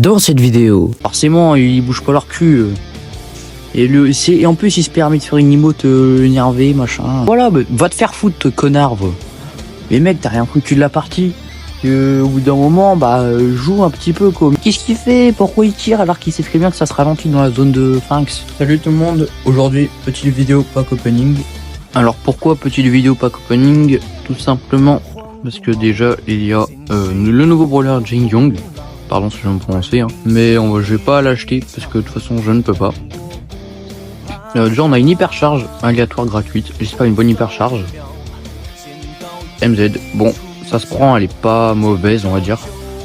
Dans cette vidéo, forcément ils bougent pas leur cul. Et en plus il se permet de faire une emote énervée, machin. Voilà, bah, va te faire foutre, connard. Va. Mais mec, t'as rien foutu de la partie. Au bout d'un moment, bah joue un petit peu quoi. Qu'est-ce qu'il fait? Pourquoi il tire alors qu'il sait très bien que ça se ralentit dans la zone de Finks? Salut tout le monde, aujourd'hui petite vidéo pack opening. Alors pourquoi petite vidéo pack opening? Tout simplement parce que déjà il y a le nouveau brawler Jin Young. Pardon si je vais me prononcer, hein. Mais je vais pas l'acheter parce que de toute façon je ne peux pas. Déjà on a une hypercharge aléatoire gratuite, j'espère une bonne hypercharge. MZ, bon ça se prend, elle est pas mauvaise on va dire.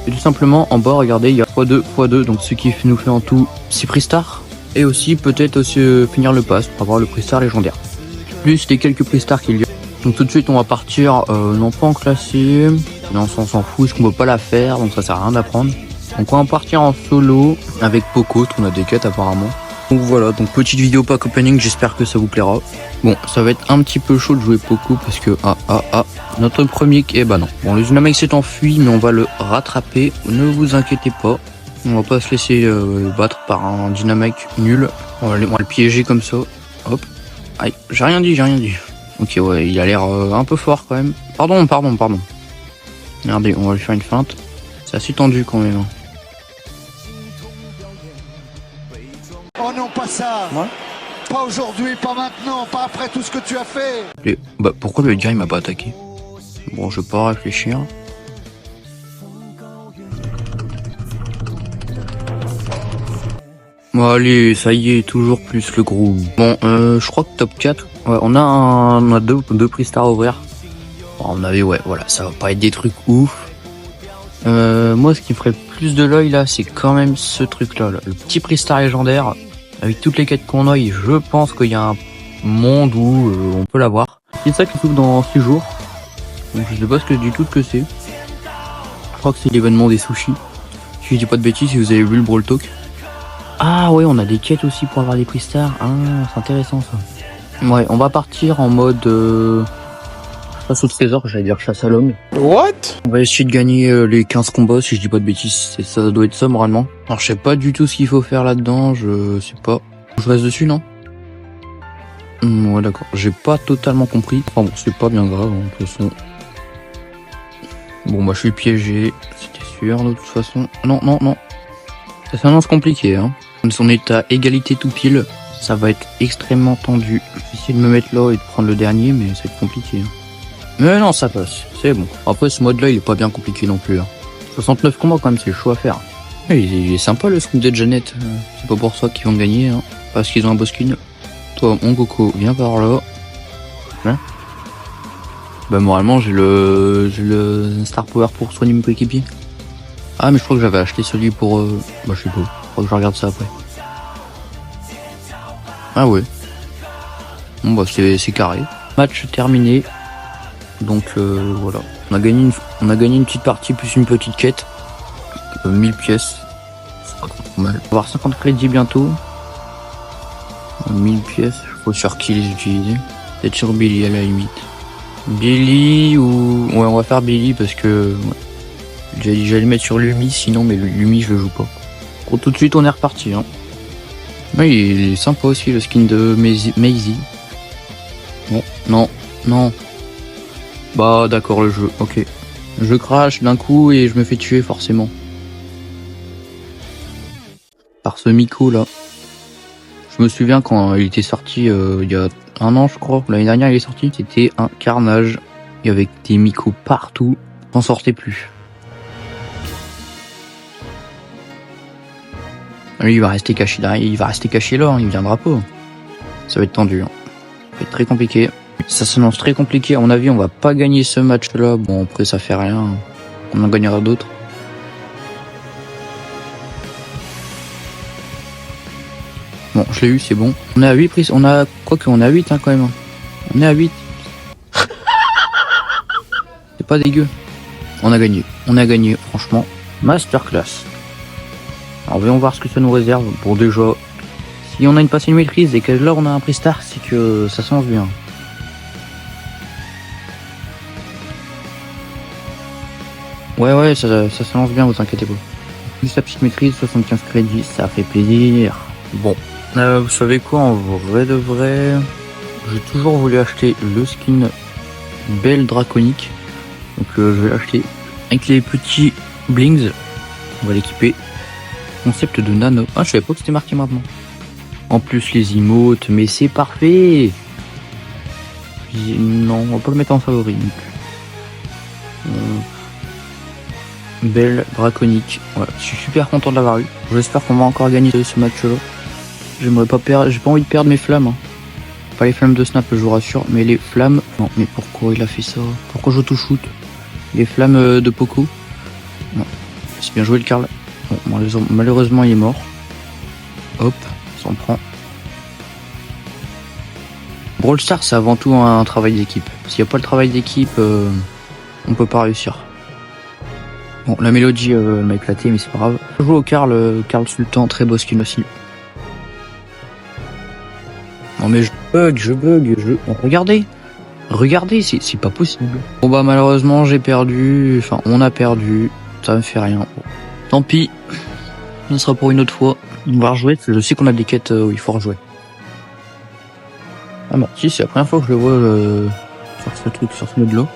Et tout simplement en bas regardez il y a x2, donc ce qui nous fait en tout 6 prix stars. Et aussi peut-être aussi finir le pass pour avoir le prix star légendaire. Plus les quelques prix stars qu'il y a. Donc tout de suite on va partir, non pas en classé, non on s'en fout, parce qu'on peut pas la faire, donc ça sert à rien d'apprendre. Donc on va partir en solo avec Poco, on a des quêtes apparemment. Donc voilà, donc petite vidéo pack opening, j'espère que ça vous plaira. Bon, ça va être un petit peu chaud de jouer Poco parce que notre premier, bah non. Bon, le dynamique s'est enfui, mais on va le rattraper, ne vous inquiétez pas. On va pas se laisser battre par un dynamique nul. On va le piéger comme ça. Hop. Aïe, j'ai rien dit. Ok, ouais, il a l'air un peu fort quand même. Pardon. Regardez, on va lui faire une feinte. C'est assez tendu quand même. Oh non, pas ça. Ouais. Pas aujourd'hui, pas maintenant, pas après tout ce que tu as fait. Et, bah pourquoi le gars il m'a pas attaqué? Bon, je vais pas réfléchir. Bon allez, ça y est, toujours plus le gros. Bon, je crois que top 4. Ouais, on a deux prix stars à ouvrir. Bon, on avait, ouais, voilà, ça va pas être des trucs ouf. Moi, ce qui me ferait plus de l'œil là, c'est quand même ce truc là, le petit prix star légendaire. Avec toutes les quêtes qu'on a, et je pense qu'il y a un monde où on peut l'avoir. C'est ça qui s'ouvre dans 6 jours. Donc je sais pas du tout ce que c'est. Je crois que c'est l'événement des sushis. Si je dis pas de bêtises, si vous avez vu le Brawl Talk. Ah ouais, on a des quêtes aussi pour avoir des prix stars. Ah, c'est intéressant ça. Ouais, on va partir en mode chasse au trésor, j'allais dire chasse à l'homme. What? On va essayer de gagner les 15 combats, si je dis pas de bêtises, ça doit être ça moralement. Alors je sais pas du tout ce qu'il faut faire là-dedans, je sais pas. Je reste dessus, non? Ouais d'accord, j'ai pas totalement compris. Enfin bon, c'est pas bien grave, hein, de toute façon. Bon bah je suis piégé, c'était sûr de toute façon. Non. Ça s'annonce compliqué, hein. Comme si on est à égalité tout pile, ça va être extrêmement tendu. Je vais essayer de me mettre là et de prendre le dernier, mais ça va être compliqué, hein. Mais non, ça passe, c'est bon. Après, ce mode-là, il est pas bien compliqué non plus. Hein. 69 combats, quand même, c'est chaud à faire. Et il est sympa le skin de Janet. C'est pas pour ça qu'ils vont gagner, hein. Parce qu'ils ont un beau skin. Toi, mon coco, viens par là. Hein, bah, moralement, j'ai le Star Power pour soigner mes coéquipiers. Ah, mais je crois que j'avais acheté celui pour... Bah, je sais pas. Je crois que je regarde ça après. Ah ouais. Bon, bah, c'est carré. Match terminé. Donc voilà, on a gagné une petite partie plus une petite quête. 1000 pièces, c'est pas trop mal. On va avoir 50 crédits bientôt. 1000 pièces, je sais pas sur qui les utiliser. Peut-être sur Billy à la limite. Billy ou... Ouais, on va faire Billy parce que... Ouais. J'allais le mettre sur Lumi sinon, mais Lumi je le joue pas. Bon, tout de suite on est reparti. Hein. Ouais, il est sympa aussi le skin de Maisie. Bon, non. Bah d'accord le jeu, ok. Je crache d'un coup et je me fais tuer forcément. Par ce Miko là. Je me souviens quand il était sorti il y a 1 an je crois. L'année dernière il est sorti. C'était un carnage. Il y avait des Miko partout. On s'en sortait plus. Lui il va rester caché là. Il là, il viendra pas. Ça va être tendu. Hein. Ça va être très compliqué. Ça s'annonce très compliqué, à mon avis on va pas gagner ce match là, bon après ça fait rien, on en gagnera d'autres. Bon je l'ai eu, c'est bon. On est à 8 prises, on a 8 hein, quand même. On est à 8. C'est pas dégueu. On a gagné franchement. Masterclass. Alors voyons voir ce que ça nous réserve. Bon déjà, si on a une passée de maîtrise et que là on a un prix star, c'est que ça s'annonce bien. Ouais, ça s'annonce bien, vous inquiétez pas. Juste la petite maîtrise, 75 crédits, ça fait plaisir. Bon, vous savez quoi, en vrai de vrai, j'ai toujours voulu acheter le skin Belle Draconique. Donc je vais l'acheter avec les petits blings. On va l'équiper. Concept de nano. Ah, je savais pas que c'était marqué maintenant. En plus les emotes, mais c'est parfait. Non, on va pas le mettre en favori non plus. Belle Draconique. Ouais, je suis super content de l'avoir eu. J'espère qu'on va encore gagner ce match-là. J'aimerais pas perdre, j'ai pas envie de perdre mes flammes. Hein. Pas les flammes de snap, je vous rassure, mais les flammes. Non, mais pourquoi il a fait ça? Pourquoi j'auto-shoot? Les flammes de Poco. Non, c'est bien joué le Karl. Bon, malheureusement, il est mort. Hop, s'en prend. Brawl Stars, c'est avant tout un travail d'équipe. S'il n'y a pas le travail d'équipe, on peut pas réussir. Bon, la mélodie m'a éclaté, mais c'est pas grave. Je joue au Karl Sultan, très beau skin aussi. Non mais je bug. Regardez, c'est pas possible. Bon bah malheureusement j'ai perdu, enfin on a perdu, ça me fait rien. Bon, tant pis, ce sera pour une autre fois. On va rejouer, je sais qu'on a des quêtes où il faut rejouer. Ah non, si c'est la première fois que je le vois sur ce truc, sur ce mode là.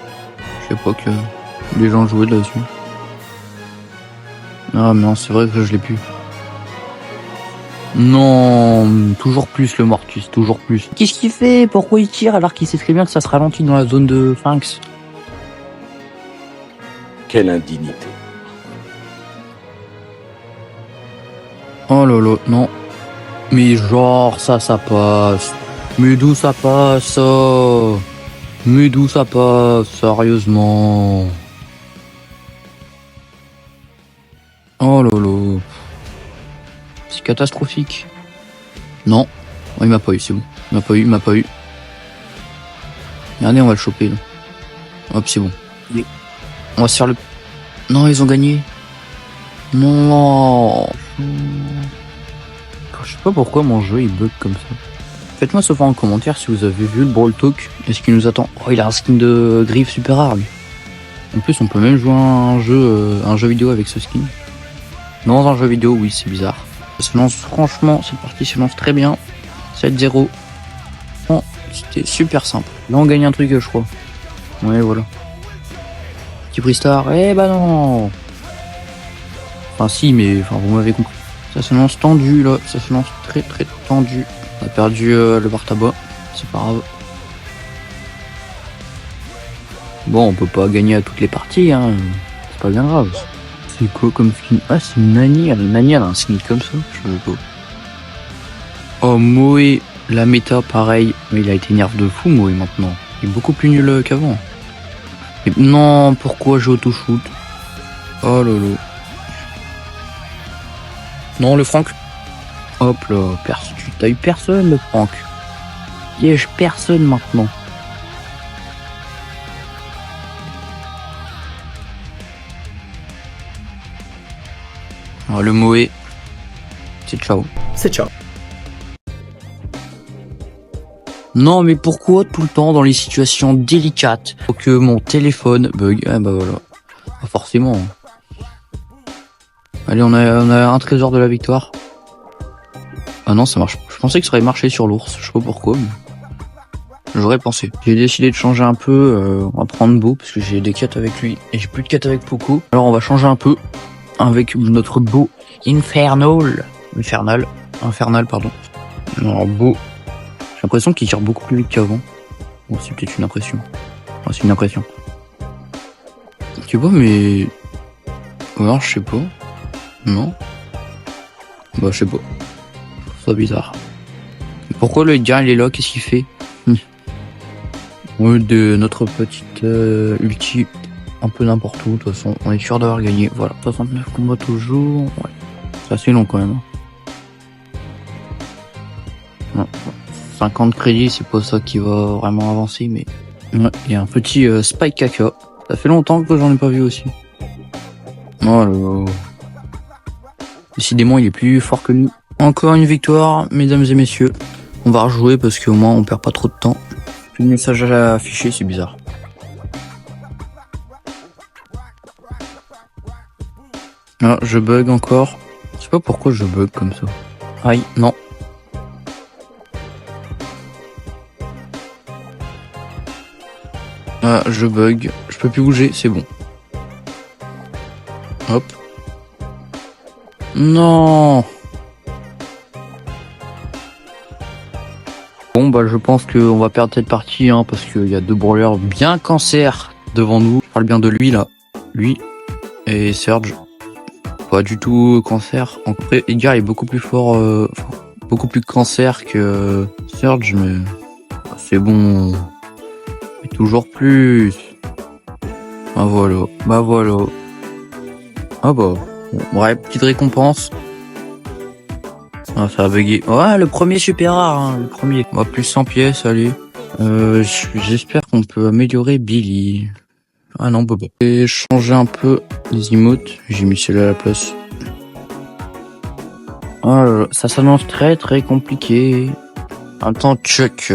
Je sais pas que les gens jouaient là-dessus. Ah mais non, c'est vrai que je l'ai plus. Non, toujours plus le Mortus, toujours plus. Qu'est-ce qu'il fait? Pourquoi il tire alors qu'il sait très bien que ça se ralentit dans la zone de Sphinx? Quelle indignité. Oh lolo, non. Mais genre, ça passe. Mais d'où ça passe, ça? Mais d'où ça passe, sérieusement? Oh lolo. C'est catastrophique. Non. Oh, il m'a pas eu, c'est bon. Il m'a pas eu. Regardez, on va le choper, là. Hop, c'est bon. On va se faire le... Non, ils ont gagné. Non. Je sais pas pourquoi mon jeu, il bug comme ça. Faites-moi savoir en commentaire si vous avez vu le Brawl Talk et ce qui nous attend. Oh, il a un skin de griffe super rare, lui. En plus, on peut même jouer à un jeu vidéo avec ce skin. Dans un jeu vidéo, oui, c'est bizarre. Ça se lance, franchement, cette partie se lance très bien. 7-0. Bon, c'était super simple. Là, on gagne un truc, je crois. Ouais, voilà. Petit prix star. Eh bah non. Enfin, si, mais enfin, vous m'avez compris. Ça se lance tendu, là. Ça se lance très tendu. On a perdu le bar tabac. C'est pas grave. Bon, on peut pas gagner à toutes les parties, hein. C'est pas bien grave. C'est quoi comme skin? Ah, c'est une Nani. Nani, elle a un skin comme ça. Je veux pas. Oh, Moé. La méta, pareil. Mais il a été nerf de fou, Moé, maintenant. Il est beaucoup plus nul qu'avant. Et non, pourquoi j'ai auto-shoot? Oh lolo. Non, le Franck. Hop là, t'as eu personne, le Franck. Piège personne maintenant. Alors, le Moé, c'est ciao. C'est ciao. Non, mais pourquoi tout le temps dans les situations délicates faut que mon téléphone bug? Ah bah voilà. Pas forcément. Allez, on a un trésor de la victoire. Ah non, ça marche. Je pensais que ça aurait marché sur l'ours. Je sais pas pourquoi, mais j'aurais pensé. J'ai décidé de changer un peu. On va prendre Beau parce que j'ai des quêtes avec lui et j'ai plus de quêtes avec Poco. Alors on va changer un peu avec notre Beau Infernal, pardon. Alors Beau. J'ai l'impression qu'il tire beaucoup plus vite qu'avant. Bon, c'est peut-être une impression. Enfin, c'est une impression. Tu vois, mais... Ou alors, je sais pas. Non. Bah, je sais pas. C'est bizarre. Pourquoi le gars, il est là? Qu'est-ce qu'il fait? De notre petite ulti, un peu n'importe où. De toute façon, on est sûr d'avoir gagné. Voilà, 69 combats toujours. Ouais. C'est assez long quand même. Non. 50 crédits, c'est pas ça qui va vraiment avancer, mais... Ouais, il y a un petit Spike Caca. Ça fait longtemps que j'en ai pas vu aussi. Oh là. Décidément, il est plus fort que nous. Encore une victoire, mesdames et messieurs. On va rejouer parce qu'au moins on perd pas trop de temps. Plus de message à afficher, c'est bizarre. Ah, je bug encore. Je sais pas pourquoi je bug comme ça. Aïe, non. Ah, je bug. Je peux plus bouger, c'est bon. Hop. Non. Bon, bah, je pense qu'on va perdre cette partie, hein, parce qu'il y a deux brawlers bien cancer devant nous. Je parle bien de lui, là. Lui. Et Surge. Pas du tout cancer. En vrai, Edgar est beaucoup plus fort, beaucoup plus cancer que Surge, mais c'est bon. Et toujours plus. Ah voilà. Bah voilà. Ah bah. Bon, bref, petite récompense. Ah, ça a bugué. Ouais, le premier super rare, hein, le premier. Bah, plus 100 pièces, allez. J'espère qu'on peut améliorer Billy. Ah non, Bobo. J'ai changé un peu les emotes. J'ai mis celle-là à la place. Ah, ça s'annonce très très compliqué. Attends, Chuck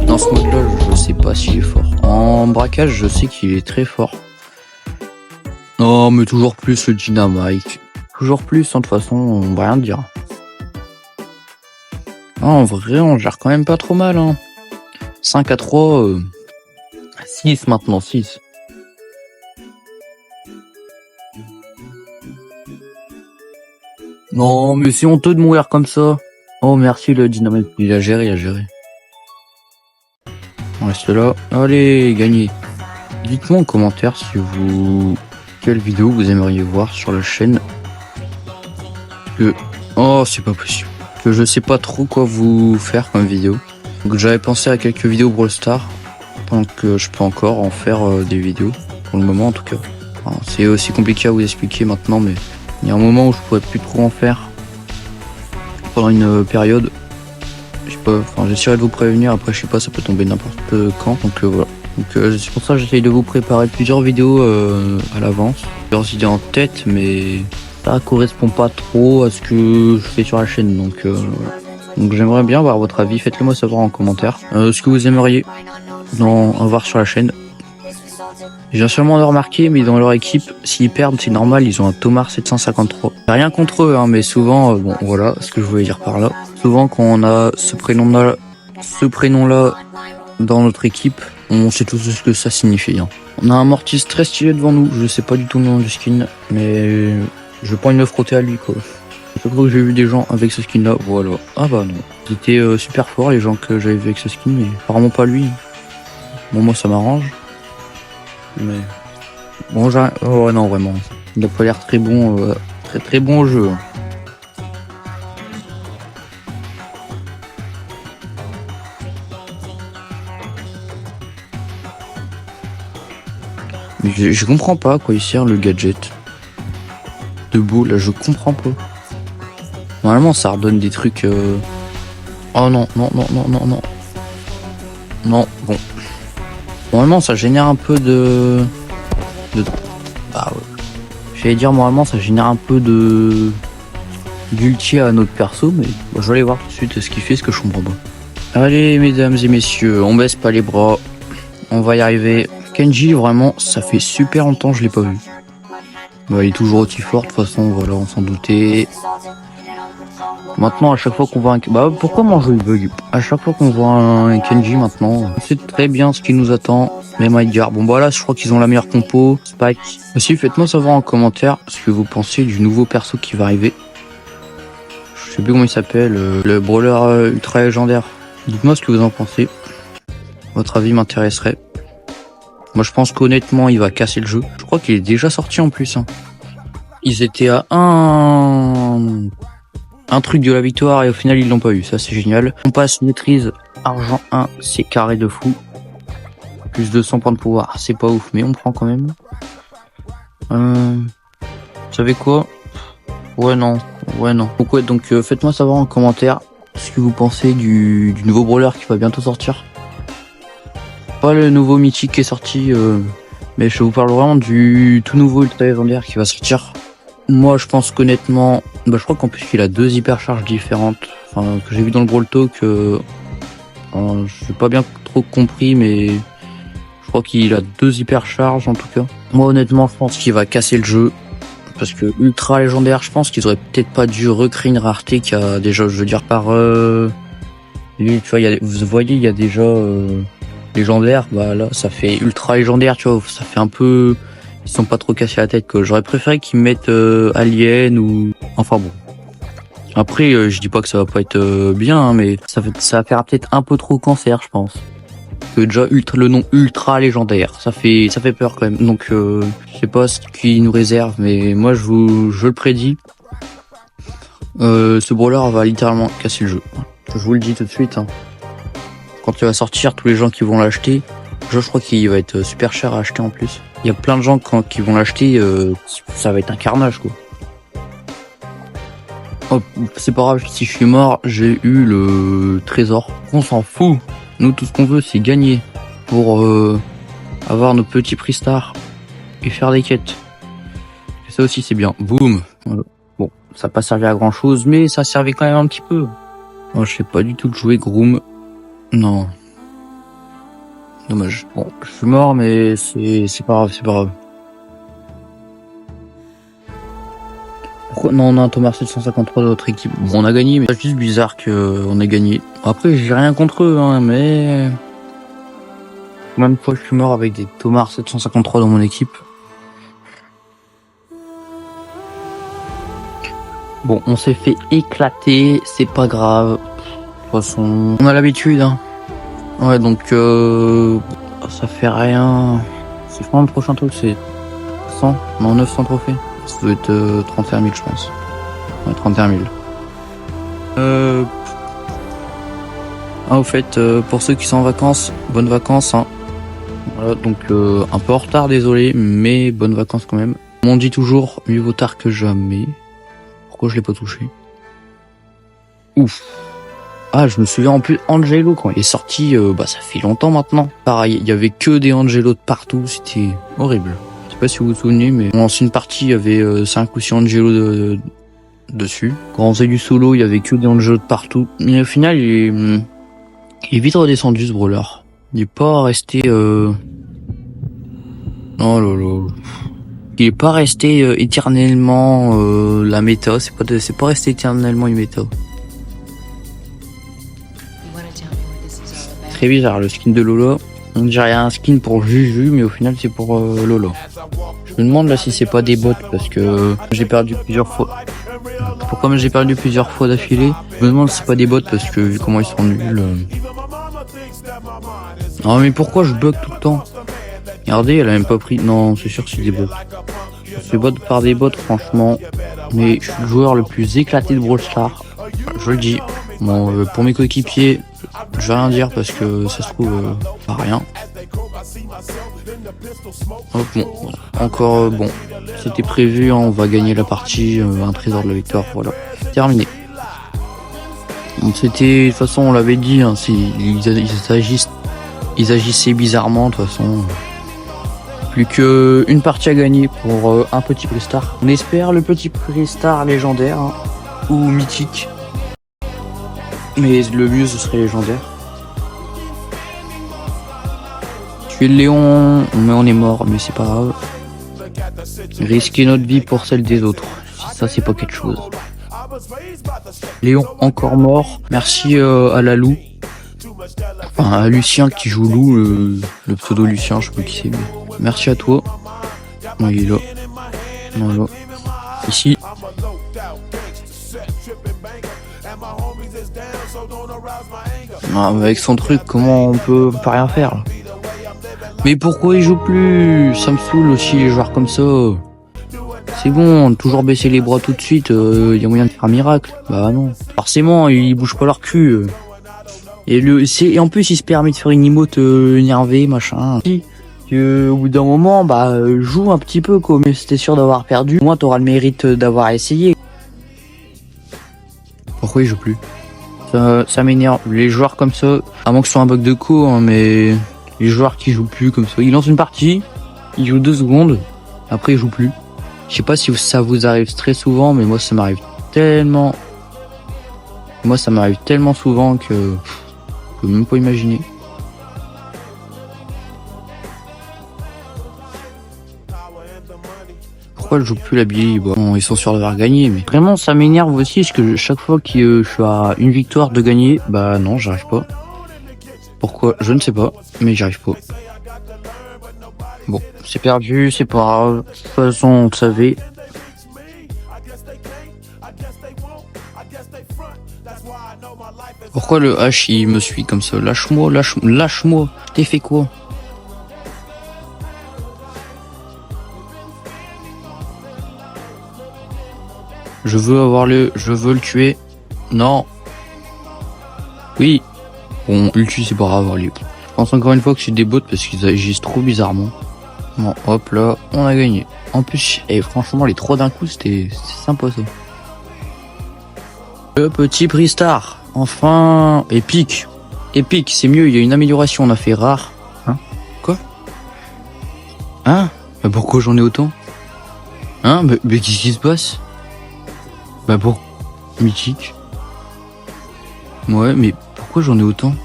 dans ce mode-là, je sais pas s'il est fort. En braquage, je sais qu'il est très fort. Non, mais toujours plus le Dynamite. Toujours plus, hein, de toute façon, on va rien dire. Ah, en vrai, on gère quand même pas trop mal, hein. 5-3, 6 maintenant, 6. Non, mais c'est honteux de mourir comme ça. Oh, merci le Dynamite. Il a géré, On reste là. Allez, gagné. Dites-moi en commentaire si quelle vidéo vous aimeriez voir sur la chaîne. Oh, c'est pas possible. Que je sais pas trop quoi vous faire comme vidéo. Donc j'avais pensé à quelques vidéos Brawl Stars. Pendant que je peux encore en faire des vidéos. Pour le moment en tout cas. Enfin, c'est aussi compliqué à vous expliquer maintenant, mais il y a un moment où je pourrais plus trop en faire. Pendant une période. Je sais pas, enfin j'essaierai de vous prévenir, après je sais pas, ça peut tomber n'importe quand. Donc voilà. Donc c'est pour ça que j'essaye de vous préparer plusieurs vidéos à l'avance. Plusieurs idées en tête, mais ça correspond pas trop à ce que je fais sur la chaîne. Donc j'aimerais bien avoir votre avis, faites-le moi savoir en commentaire. Ce que vous aimeriez en voir sur la chaîne. J'ai sûrement remarqué, mais dans leur équipe, s'ils perdent, c'est normal, ils ont un Tomar 753. Rien contre eux, hein, mais souvent, bon voilà ce que je voulais dire par là. Souvent quand on a ce prénom-là dans notre équipe, on sait tous ce que ça signifie. Hein. On a un Mortis très stylé devant nous, je sais pas du tout le nom du skin, mais je vais pas me frotter à lui quoi. Chaque fois que j'ai vu des gens avec ce skin là, voilà. Ah bah non. Ils étaient super forts les gens que j'avais vu avec ce skin, mais apparemment pas lui. Bon moi ça m'arrange. Mais bon oh non vraiment. Il a pas l'air très bon, très bon au jeu. Mais je comprends pas à quoi il sert le gadget. Debout là, je comprends pas. Normalement ça redonne des trucs. Oh non. Non, bon. Normalement ça génère un peu de... Bah ouais. J'allais dire normalement ça génère un peu d'ulti à notre perso, mais bah, je vais aller voir tout de suite ce qu'il fait, ce que je comprends pas. Allez mesdames et messieurs, on baisse pas les bras. On va y arriver. Kenji vraiment ça fait super longtemps que je l'ai pas vu. Bah, il est toujours aussi fort de toute façon, voilà, on s'en doutait. Maintenant, à chaque fois qu'on voit un... Bah, pourquoi mon jeu il bug? À chaque fois qu'on voit un Kenji maintenant, on sait très bien ce qui nous attend. Même Edgar. Bon, bah là, je crois qu'ils ont la meilleure compo. Spike. Aussi, faites-moi savoir en commentaire ce que vous pensez du nouveau perso qui va arriver. Je sais plus comment il s'appelle. Le brawler ultra légendaire. Dites-moi ce que vous en pensez. Votre avis m'intéresserait. Moi, je pense qu'honnêtement, il va casser le jeu. Je crois qu'il est déjà sorti en plus. Hein. Ils étaient à un truc de la victoire et au final ils l'ont pas eu, ça c'est génial. On passe maîtrise argent 1, c'est carré de fou. Plus de 100 points de pouvoir, c'est pas ouf mais on prend quand même. Vous savez quoi? Ouais non. Pourquoi donc faites-moi savoir en commentaire ce que vous pensez du nouveau brawler qui va bientôt sortir. Pas le nouveau mythique qui est sorti, mais je vous parle vraiment du tout nouveau ultra légendaire qui va sortir. Moi, je pense qu'honnêtement, bah, je crois qu'en plus il a 2 hypercharges différentes. Enfin, que j'ai vu dans le Brawl Talk, je n'ai pas bien trop compris, mais je crois qu'il a 2 hypercharges en tout cas. Moi, honnêtement, je pense qu'il va casser le jeu. Parce que ultra légendaire, je pense qu'ils auraient peut-être pas dû recréer une rareté qui a déjà, je veux dire, par... lui, tu vois, vous voyez, il y a déjà légendaire. Bah là, ça fait ultra légendaire, tu vois. Ça fait un peu... Ils sont pas trop cassés la tête, quoi. J'aurais préféré qu'ils mettent Alien ou... Enfin bon. Après, je dis pas que ça va pas être bien, hein, mais ça va faire peut-être un peu trop cancer, je pense. Que déjà le nom ultra légendaire, ça fait peur quand même. Donc je sais pas ce qu'il nous réserve, mais moi je le prédis. Ce brawler va littéralement casser le jeu. Je vous le dis tout de suite. Hein. Quand il va sortir, tous les gens qui vont l'acheter, je crois qu'il va être super cher à acheter en plus. Il y a plein de gens qui vont l'acheter, ça va être un carnage quoi. Oh, c'est pas grave, si je suis mort, j'ai eu le trésor. On s'en fout. Nous, tout ce qu'on veut, c'est gagner pour avoir nos petits prix stars et faire des quêtes. Et ça aussi, c'est bien. Boum. Bon, ça n'a pas servi à grand chose, mais ça servait quand même un petit peu. Oh, je sais pas du tout de jouer Groom. Non. Dommage. Bon, je suis mort, mais c'est pas grave, c'est pas grave. Pourquoi non, on a un Thomas 753 de notre équipe. Bon, on a gagné, mais c'est juste bizarre qu'on ait gagné. Après, j'ai rien contre eux, hein, mais... Même fois, je suis mort avec des Thomas 753 dans mon équipe. Bon, on s'est fait éclater, c'est pas grave. De toute façon, on a l'habitude, hein. Ouais, donc, ça fait rien. C'est vraiment le prochain truc, c'est 100, non, 900 trophées. Ça doit être 31 000, je pense. Ouais, 31 000. Ah, au fait, pour ceux qui sont en vacances, bonnes vacances, hein. Voilà, donc un peu en retard, désolé, mais bonnes vacances quand même. On dit toujours, mieux vaut tard que jamais. Pourquoi je l'ai pas touché? Ouf. Ah, je me souviens en plus, Angelo, quand il est sorti, ça fait longtemps maintenant. Pareil, il y avait que des Angelo de partout, c'était horrible. Je sais pas si vous vous souvenez, mais en ancienne partie, il y avait 5 ou 6 Angelo dessus. Quand on faisait du solo, il y avait que des Angelo de partout. Mais au final, il est vite redescendu, ce brawler. Il est pas resté... Oh là là... Il est pas resté éternellement la méta, c'est pas resté éternellement une méta. Très bizarre le skin de Lolo. On dirait un skin pour Juju, mais au final c'est pour Lolo. Je me demande là si c'est pas des bots parce que j'ai perdu plusieurs fois. Pourquoi j'ai perdu plusieurs fois d'affilée? Je me demande si c'est pas des bots parce que vu comment ils sont nuls. Non mais pourquoi je bug tout le temps? Regardez, elle a même pas pris. Non, c'est sûr que c'est des bots. C'est bot par des bots, franchement. Mais je suis le joueur le plus éclaté de Brawl Stars. Je le dis. Bon, pour mes coéquipiers, je vais rien dire parce que ça se trouve pas rien. Hop, bon, encore bon. C'était prévu, hein, on va gagner la partie, un trésor de la victoire, voilà. Terminé. Donc c'était, de toute façon, on l'avait dit, hein, ils agissaient bizarrement, de toute façon. Plus qu'une partie à gagner pour un petit prix star. On espère le petit prix star légendaire, hein, ou mythique. Mais le mieux ce serait légendaire. Tuer le Léon, mais on est mort, mais c'est pas grave. Risquer notre vie pour celle des autres, ça c'est pas quelque chose. Léon encore mort. Merci à la Lou. Enfin à Lucien qui joue Lou, le pseudo Lucien, je sais pas qui c'est. Merci à toi. Non, il est là. Voilà. Ici. Non, avec son truc, comment on peut pas rien faire là? Mais pourquoi il joue plus? Ça me saoule aussi les joueurs comme ça. C'est bon, toujours baisser les bras tout de suite, y a moyen de faire un miracle. Bah non. Forcément, ils bougent pas leur cul. Et en plus, il se permet de faire une emote énervée, machin. Au bout d'un moment, joue un petit peu, quoi, mais si t'es sûr d'avoir perdu, au moins t'auras le mérite d'avoir essayé. Pourquoi il joue plus? Ça m'énerve. Les joueurs comme ça, à moins que ce soit un bug de co, hein, mais les joueurs qui jouent plus comme ça, ils lancent une partie, ils jouent 2 secondes, après ils jouent plus. Je sais pas si ça vous arrive très souvent, mais moi ça m'arrive tellement. Moi ça m'arrive tellement souvent que je peux même pas imaginer. Pourquoi pourquoi elle joue plus la Billy? Bon, ils sont sûrs d'avoir gagné, mais vraiment ça m'énerve aussi, parce que chaque fois que je suis à une victoire de gagner, bah non, j'arrive pas. Pourquoi? Je ne sais pas, mais j'arrive pas. Bon, c'est perdu, c'est pas grave. De toute façon, on le savait. Pourquoi le H il me suit comme ça? Lâche-moi, lâche-moi. T'es fait quoi? Je veux le tuer. Non. Oui. Bon, il le tue, c'est pas grave, allez. Je pense encore une fois que c'est des bots parce qu'ils agissent trop bizarrement. Bon, hop là, on a gagné. En plus, franchement, les 3 d'un coup, c'était sympa ça. Le petit prix star. Enfin, épique. Épique, c'est mieux, il y a une amélioration, on a fait rare. Hein? Quoi? Hein? Mais pourquoi j'en ai autant? Hein? Mais qu'est-ce qui se passe? Bah pour mythique. Ouais, mais pourquoi j'en ai autant?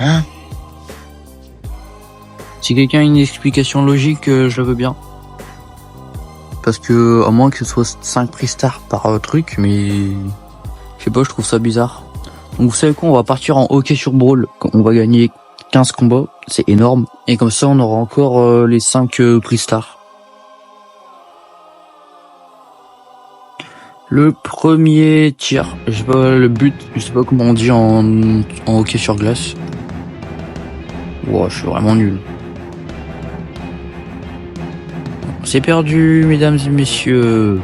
Hein? Si quelqu'un a une explication logique, je la veux bien. Parce que, à moins que ce soit 5 prix stars par truc, mais... Je sais pas, je trouve ça bizarre. Donc vous savez quoi, on va partir en hockey sur Brawl. On va gagner 15 combats, c'est énorme. Et comme ça, on aura encore les 5 prix stars. Le premier tir, je sais pas le but, je sais pas comment on dit en hockey sur glace. Wow, je suis vraiment nul. C'est perdu, mesdames et messieurs.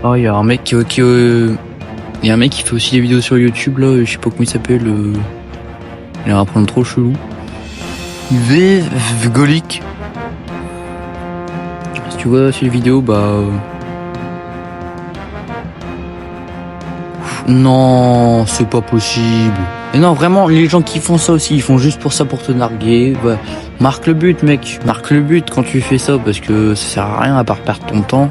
Oh, il y a un mec il y a un mec qui fait aussi des vidéos sur YouTube là, je sais pas comment il s'appelle. Il a un prénom trop chelou. Vgolic. Si tu vois ces vidéos, bah. Non, c'est pas possible. Mais non, vraiment, les gens qui font ça aussi, ils font juste pour ça, pour te narguer. Bah, marque le but, mec. Marque le but quand tu fais ça, parce que ça sert à rien à part perdre ton temps,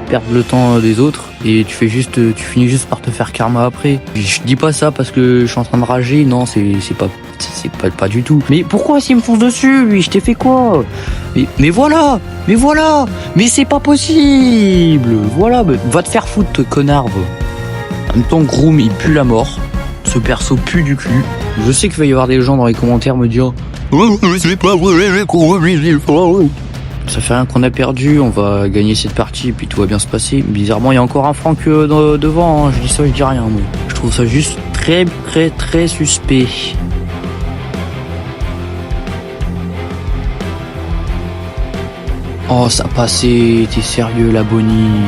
perdre le temps des autres, et tu finis juste par te faire karma après. Je dis pas ça parce que je suis en train de rager. Non, c'est pas du tout. Mais pourquoi s'il me fonce dessus, lui? Je t'ai fait quoi? Mais voilà, mais c'est pas possible. Voilà, va te faire foutre, connard. En même temps, Groom, il pue la mort. Ce perso pue du cul. Je sais qu'il va y avoir des gens dans les commentaires me dire ça fait rien qu'on a perdu, on va gagner cette partie et puis tout va bien se passer. Bizarrement, il y a encore un Franck devant, hein. Je dis ça, je dis rien. Mais je trouve ça juste très suspect. Oh, ça passait, t'es sérieux, la Bonnie.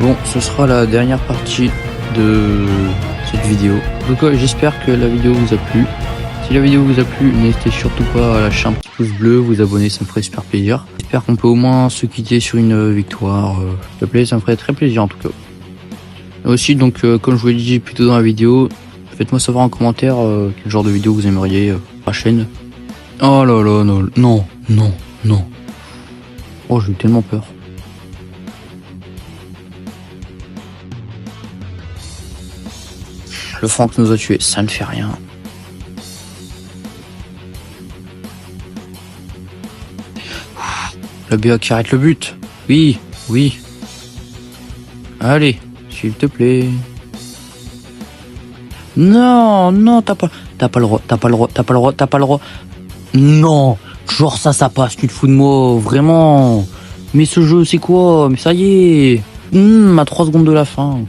Bon, ce sera la dernière partie de cette vidéo. En tout cas, j'espère que la vidéo vous a plu. Si la vidéo vous a plu, n'hésitez surtout pas à lâcher un petit pouce bleu, vous abonner, ça me ferait super plaisir. J'espère qu'on peut au moins se quitter sur une victoire. S'il te plaît, ça me ferait très plaisir en tout cas. Et aussi, donc, comme je vous l'ai dit plus tôt dans la vidéo, faites-moi savoir en commentaire quel genre de vidéo vous aimeriez pour la chaîne. Oh là là, non. Oh, j'ai eu tellement peur. Le Franck nous a tués, ça ne fait rien. Le BA qui arrête le but. Oui. Allez, s'il te plaît. Non, t'as pas le droit. Non, genre ça passe, tu te fous de moi, vraiment. Mais ce jeu, c'est quoi? Mais ça y est. À 3 secondes de la fin.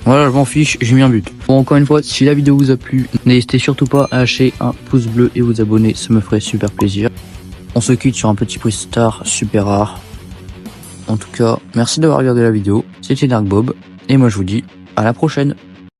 Voilà, je m'en fiche, j'ai mis un but. Bon, encore une fois, si la vidéo vous a plu, n'hésitez surtout pas à lâcher un pouce bleu et vous abonner, ça me ferait super plaisir. On se quitte sur un petit prix star super rare. En tout cas, merci d'avoir regardé la vidéo. C'était Dark Bob, et moi je vous dis à la prochaine.